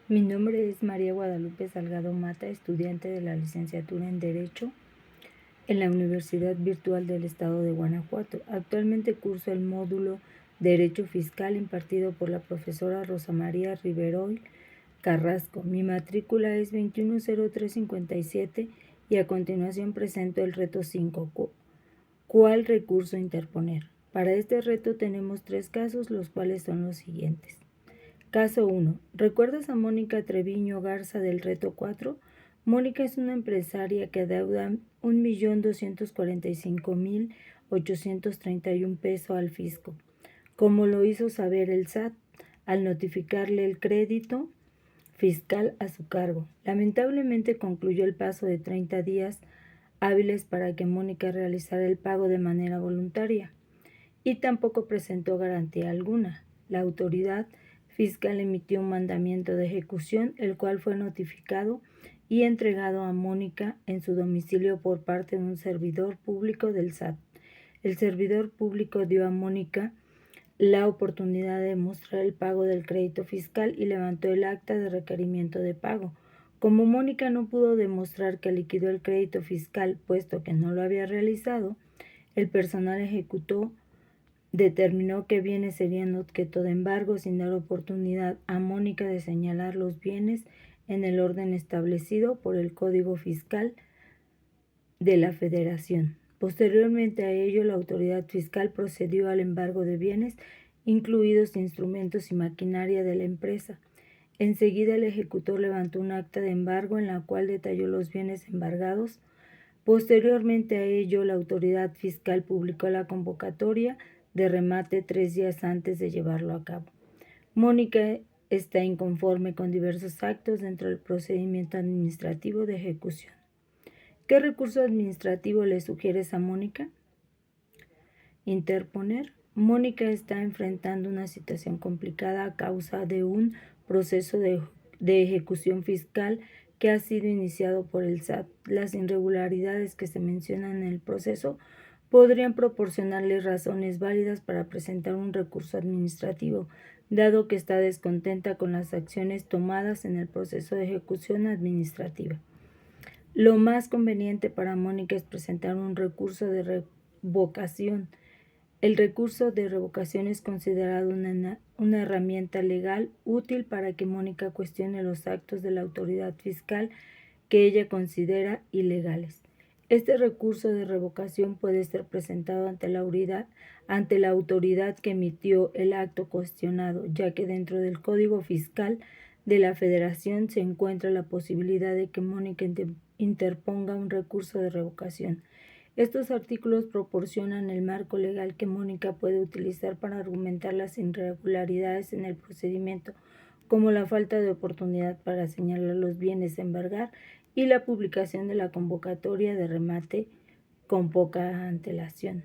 Mi nombre es María Guadalupe Salgado Mata, estudiante de la licenciatura en Derecho en la Universidad Virtual del Estado de Guanajuato. Actualmente curso el módulo Derecho Fiscal impartido por la profesora Rosa María Riveroy Carrasco. Mi matrícula es 210357 y a continuación presento el reto 5. ¿Cuál recurso interponer? Para este reto tenemos 3 casos, los cuales son los siguientes. Caso 1. ¿Recuerdas a Mónica Treviño Garza del reto 4? Mónica es una empresaria que adeuda 1.245.831 pesos al fisco, como lo hizo saber el SAT al notificarle el crédito fiscal a su cargo. Lamentablemente concluyó el plazo de 30 días hábiles para que Mónica realizara el pago de manera voluntaria y tampoco presentó garantía alguna. La autoridad fiscal emitió un mandamiento de ejecución, el cual fue notificado y entregado a Mónica en su domicilio por parte de un servidor público del SAT. El servidor público dio a Mónica la oportunidad de mostrar el pago del crédito fiscal y levantó el acta de requerimiento de pago. Como Mónica no pudo demostrar que liquidó el crédito fiscal, puesto que no lo había realizado, el personal ejecutor determinó que bienes serían objeto de embargo sin dar oportunidad a Mónica de señalar los bienes en el orden establecido por el Código Fiscal de la Federación. Posteriormente a ello, la autoridad fiscal procedió al embargo de bienes, incluidos instrumentos y maquinaria de la empresa. Enseguida el ejecutor levantó un acta de embargo en la cual detalló los bienes embargados. Posteriormente a ello, la autoridad fiscal publicó la convocatoria de remate 3 días antes de llevarlo a cabo. Mónica está inconforme con diversos actos dentro del procedimiento administrativo de ejecución. ¿Qué recurso administrativo le sugieres a Mónica? Interponer. Mónica está enfrentando una situación complicada a causa de un proceso de ejecución fiscal que ha sido iniciado por el SAT. Las irregularidades que se mencionan en el proceso podrían proporcionarle razones válidas para presentar un recurso administrativo, dado que está descontenta con las acciones tomadas en el proceso de ejecución administrativa. Lo más conveniente para Mónica es presentar un recurso de revocación. El recurso de revocación es considerado una herramienta legal útil para que Mónica cuestione los actos de la autoridad fiscal que ella considera ilegales. Este recurso de revocación puede ser presentado ante la autoridad que emitió el acto cuestionado, ya que dentro del Código Fiscal de la Federación se encuentra la posibilidad de que Mónica interponga un recurso de revocación. Estos artículos proporcionan el marco legal que Mónica puede utilizar para argumentar las irregularidades en el procedimiento, como la falta de oportunidad para señalar los bienes a embargar y la publicación de la convocatoria de remate con poca antelación.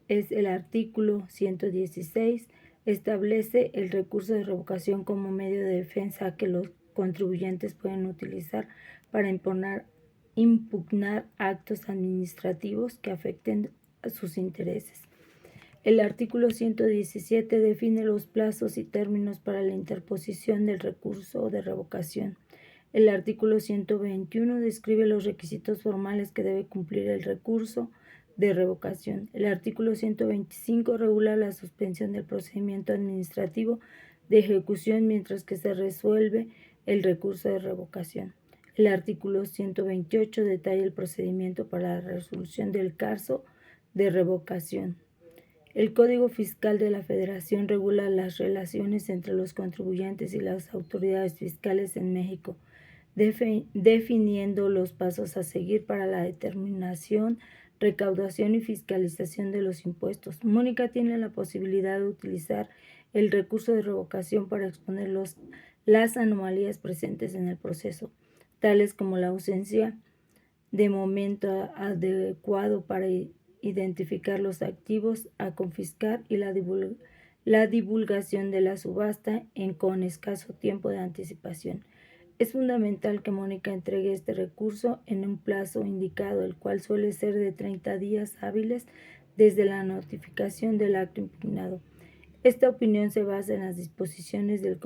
Es el artículo 116, establece el recurso de revocación como medio de defensa que los contribuyentes pueden utilizar para impugnar actos administrativos que afecten a sus intereses. El artículo 117 define los plazos y términos para la interposición del recurso de revocación. El artículo 121 describe los requisitos formales que debe cumplir el recurso de revocación. El artículo 125 regula la suspensión del procedimiento administrativo de ejecución mientras que se resuelve el recurso de revocación. El artículo 128 detalla el procedimiento para la resolución del caso de revocación. El Código Fiscal de la Federación regula las relaciones entre los contribuyentes y las autoridades fiscales en México, definiendo los pasos a seguir para la determinación, recaudación y fiscalización de los impuestos. Mónica tiene la posibilidad de utilizar el recurso de revocación para exponer las anomalías presentes en el proceso, tales como la ausencia de momento adecuado para identificar los activos a confiscar y la divulgación de la subasta con escaso tiempo de anticipación. Es fundamental que Mónica entregue este recurso en un plazo indicado, el cual suele ser de 30 días hábiles desde la notificación del acto impugnado. Esta opinión se basa en las disposiciones del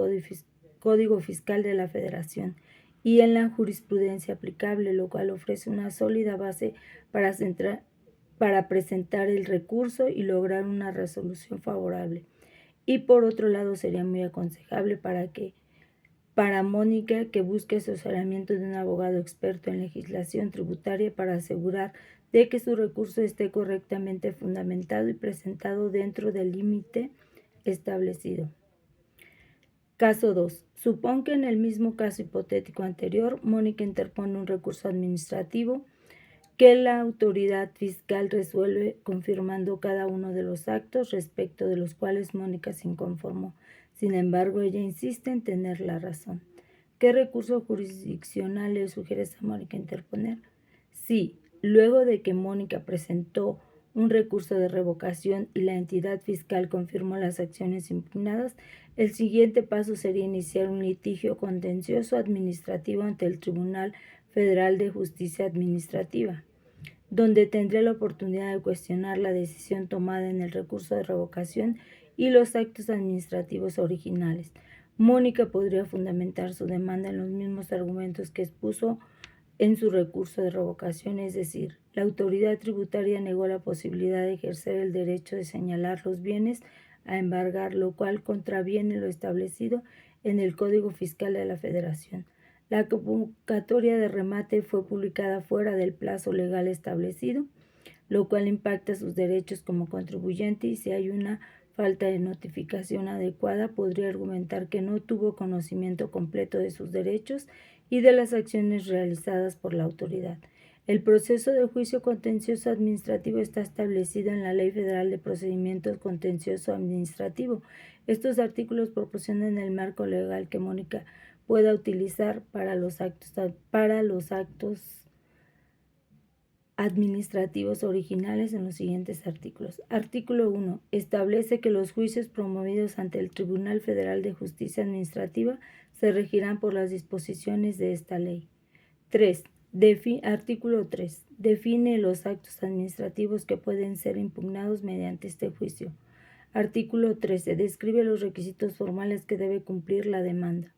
Código Fiscal de la Federación y en la jurisprudencia aplicable, lo cual ofrece una sólida base para presentar el recurso y lograr una resolución favorable. Y por otro lado, sería muy aconsejable para Mónica que busque asesoramiento de un abogado experto en legislación tributaria para asegurar de que su recurso esté correctamente fundamentado y presentado dentro del límite establecido. Caso 2. Supón que en el mismo caso hipotético anterior, Mónica interpone un recurso administrativo que la autoridad fiscal resuelve confirmando cada uno de los actos respecto de los cuales Mónica se inconformó. Sin embargo, ella insiste en tener la razón. ¿Qué recurso jurisdiccional le sugieres a Mónica interponer? Sí, luego de que Mónica presentó un recurso de revocación y la entidad fiscal confirmó las acciones impugnadas, el siguiente paso sería iniciar un litigio contencioso administrativo ante el Tribunal Federal de Justicia Administrativa, donde tendría la oportunidad de cuestionar la decisión tomada en el recurso de revocación y los actos administrativos originales. Mónica podría fundamentar su demanda en los mismos argumentos que expuso en su recurso de revocación, es decir, la autoridad tributaria negó la posibilidad de ejercer el derecho de señalar los bienes a embargar, lo cual contraviene lo establecido en el Código Fiscal de la Federación. La convocatoria de remate fue publicada fuera del plazo legal establecido, lo cual impacta sus derechos como contribuyente y si hay una falta de notificación adecuada, podría argumentar que no tuvo conocimiento completo de sus derechos y de las acciones realizadas por la autoridad. El proceso de juicio contencioso administrativo está establecido en la Ley Federal de Procedimientos Contencioso Administrativo. Estos artículos proporcionan el marco legal que Mónica pueda utilizar para los actos administrativos originales en los siguientes artículos. Artículo 1. Establece que los juicios promovidos ante el Tribunal Federal de Justicia Administrativa se regirán por las disposiciones de esta ley. 3. Artículo 3. Define los actos administrativos que pueden ser impugnados mediante este juicio. Artículo 13. Describe los requisitos formales que debe cumplir la demanda.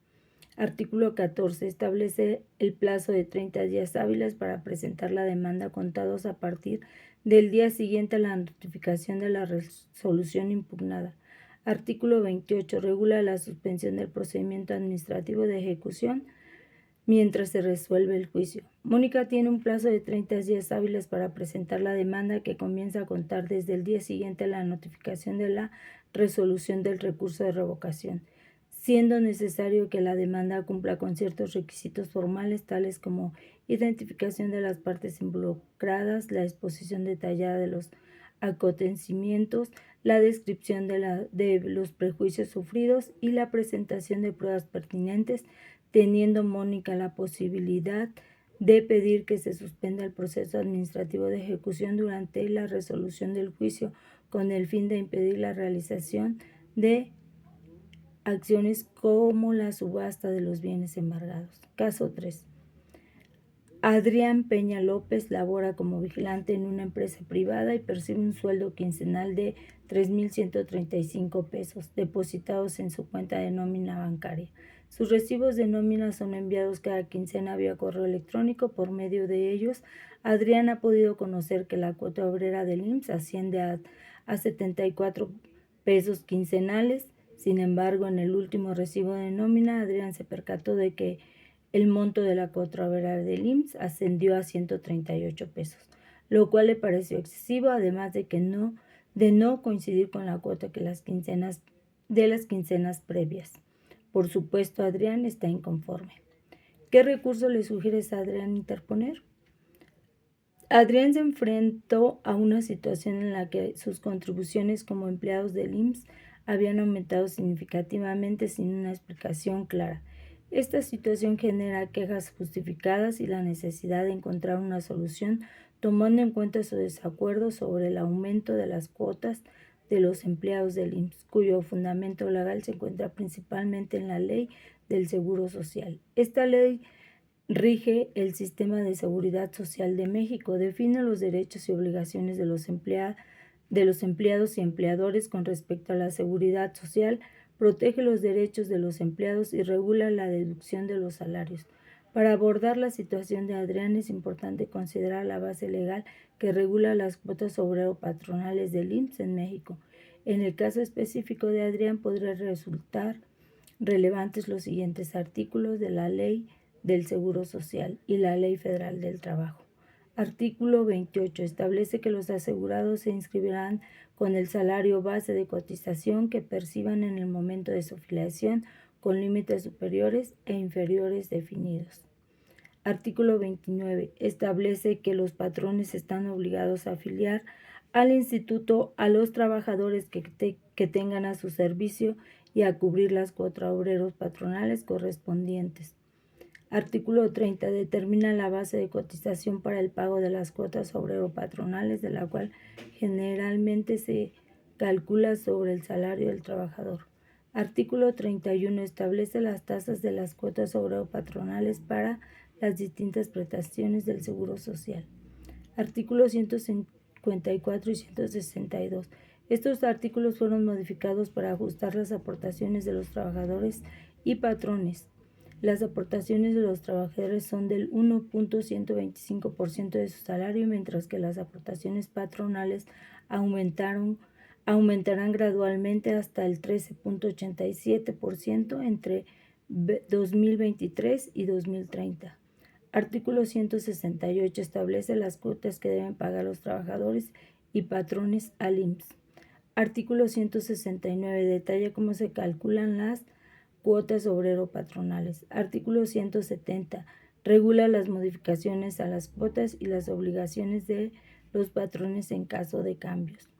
Artículo 14. Establece el plazo de 30 días hábiles para presentar la demanda contados a partir del día siguiente a la notificación de la resolución impugnada. Artículo 28. Regula la suspensión del procedimiento administrativo de ejecución mientras se resuelve el juicio. Mónica tiene un plazo de 30 días hábiles para presentar la demanda que comienza a contar desde el día siguiente a la notificación de la resolución del recurso de revocación, siendo necesario que la demanda cumpla con ciertos requisitos formales tales como identificación de las partes involucradas, la exposición detallada de los acontecimientos, la descripción de los prejuicios sufridos y la presentación de pruebas pertinentes, teniendo Mónica la posibilidad de pedir que se suspenda el proceso administrativo de ejecución durante la resolución del juicio con el fin de impedir la realización de acciones como la subasta de los bienes embargados. Caso 3. Adrián Peña López labora como vigilante en una empresa privada y percibe un sueldo quincenal de 3,135 pesos depositados en su cuenta de nómina bancaria. Sus recibos de nómina son enviados cada quincena vía correo electrónico. Por medio de ellos, Adrián ha podido conocer que la cuota obrera del IMSS asciende a 74 pesos quincenales. Sin embargo, en el último recibo de nómina, Adrián se percató de que el monto de la cuota obrera del IMSS ascendió a 138 pesos, lo cual le pareció excesivo, además de no coincidir con la cuota de las quincenas previas. Por supuesto, Adrián está inconforme. ¿Qué recurso le sugieres a Adrián interponer? Adrián se enfrentó a una situación en la que sus contribuciones como empleados del IMSS habían aumentado significativamente sin una explicación clara. Esta situación genera quejas justificadas y la necesidad de encontrar una solución tomando en cuenta su desacuerdo sobre el aumento de las cuotas de los empleados del IMSS, cuyo fundamento legal se encuentra principalmente en la Ley del Seguro Social. Esta ley rige el sistema de seguridad social de México, define los derechos y obligaciones de los empleados y empleadores con respecto a la seguridad social, protege los derechos de los empleados y regula la deducción de los salarios. Para abordar la situación de Adrián es importante considerar la base legal que regula las cuotas obrero-patronales del IMSS en México. En el caso específico de Adrián podría resultar relevantes los siguientes artículos de la Ley del Seguro Social y la Ley Federal del Trabajo. Artículo 28. Establece que los asegurados se inscribirán con el salario base de cotización que perciban en el momento de su afiliación, con límites superiores e inferiores definidos. Artículo 29. Establece que los patrones están obligados a afiliar al instituto a los trabajadores que tengan a su servicio y a cubrir las cuotas obreros patronales correspondientes. Artículo 30. Determina la base de cotización para el pago de las cuotas obrero-patronales, de la cual generalmente se calcula sobre el salario del trabajador. Artículo 31. Establece las tasas de las cuotas obrero-patronales para las distintas prestaciones del Seguro Social. Artículos 154 y 162. Estos artículos fueron modificados para ajustar las aportaciones de los trabajadores y patrones. Las aportaciones de los trabajadores son del 1.125% de su salario, mientras que las aportaciones patronales aumentarán gradualmente hasta el 13.87% entre 2023 y 2030. Artículo 168. Establece las cuotas que deben pagar los trabajadores y patrones al IMSS. Artículo 169. Detalla cómo se calculan las cuotas obrero-patronales. Artículo 170. Regula las modificaciones a las cuotas y las obligaciones de los patrones en caso de cambios.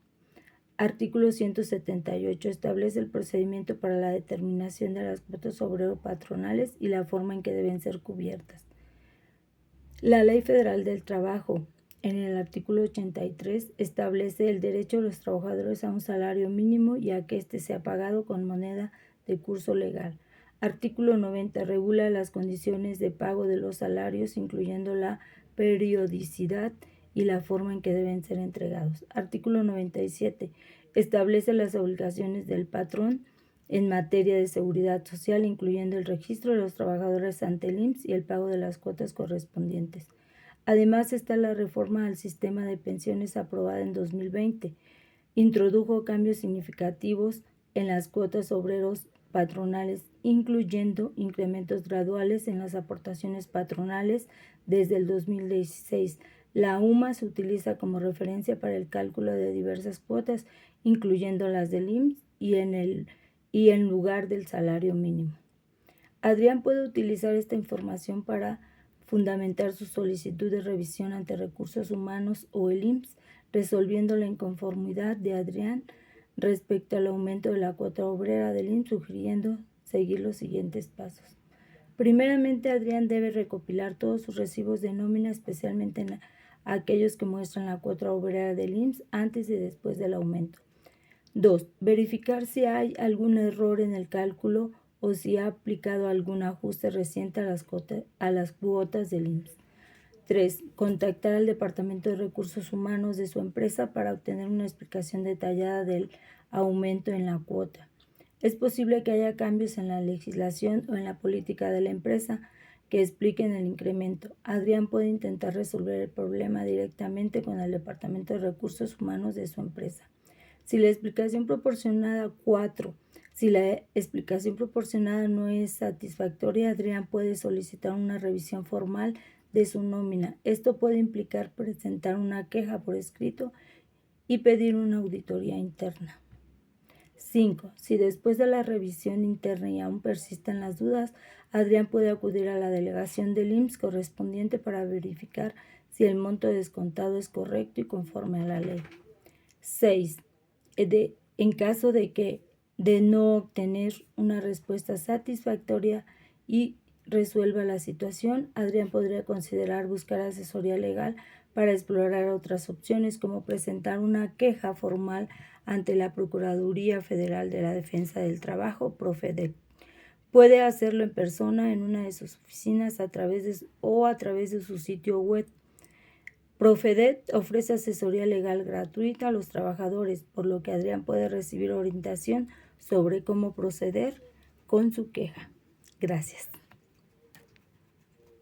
Artículo 178. Establece el procedimiento para la determinación de las cuotas obrero-patronales y la forma en que deben ser cubiertas. La Ley Federal del Trabajo, en el artículo 83, establece el derecho de los trabajadores a un salario mínimo y a que éste sea pagado con moneda de curso legal. Artículo 90. Regula las condiciones de pago de los salarios, incluyendo la periodicidad y la forma en que deben ser entregados. Artículo 97. Establece las obligaciones del patrón en materia de seguridad social, incluyendo el registro de los trabajadores ante el IMSS y el pago de las cuotas correspondientes. Además está la reforma al sistema de pensiones aprobada en 2020. Introdujo cambios significativos en las cuotas obreros patronales, incluyendo incrementos graduales en las aportaciones patronales desde el 2016. La UMA se utiliza como referencia para el cálculo de diversas cuotas, incluyendo las del IMSS y en lugar del salario mínimo. Adrián puede utilizar esta información para fundamentar su solicitud de revisión ante Recursos Humanos o el IMSS, resolviendo la inconformidad de Adrián respecto al aumento de la cuota obrera del IMSS, sugiriendo seguir los siguientes pasos. Primeramente, Adrián debe recopilar todos sus recibos de nómina, especialmente aquellos que muestran la cuota obrera del IMSS antes y después del aumento. 2. Verificar si hay algún error en el cálculo o si ha aplicado algún ajuste reciente a las cuotas del IMSS. 3. Contactar al Departamento de Recursos Humanos de su empresa para obtener una explicación detallada del aumento en la cuota. Es posible que haya cambios en la legislación o en la política de la empresa que expliquen el incremento. Adrián puede intentar resolver el problema directamente con el Departamento de Recursos Humanos de su empresa. Si la explicación proporcionada no es satisfactoria, Adrián puede solicitar una revisión formal de su nómina. Esto puede implicar presentar una queja por escrito y pedir una auditoría interna. 5. Si después de la revisión interna y aún persisten las dudas, Adrián puede acudir a la delegación del IMSS correspondiente para verificar si el monto descontado es correcto y conforme a la ley. 6. En caso de no obtener una respuesta satisfactoria y resuelva la situación, Adrián podría considerar buscar asesoría legal para explorar otras opciones, como presentar una queja formal ante la Procuraduría Federal de la Defensa del Trabajo, Profedet. Puede hacerlo en persona en una de sus oficinas a través de su sitio web. Profedet ofrece asesoría legal gratuita a los trabajadores, por lo que Adrián puede recibir orientación sobre cómo proceder con su queja. Gracias.